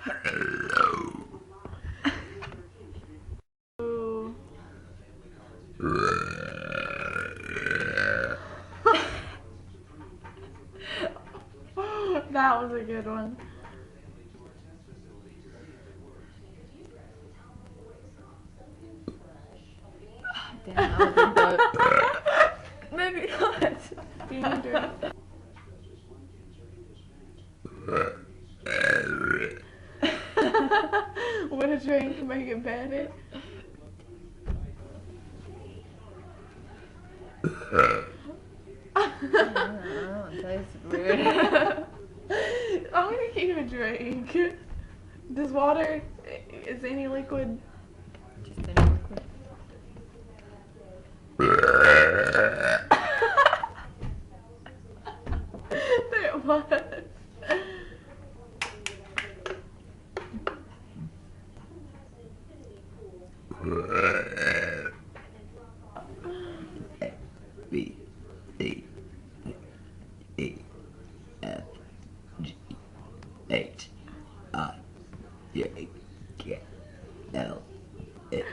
Hello. That was a good one. Damn, that was a Maybe not. You can drink. Would a drink make it better? That tastes weird. I'm gonna keep a drink. Does water, is any liquid? Just any liquid. There it was. B C E F G H I J K L M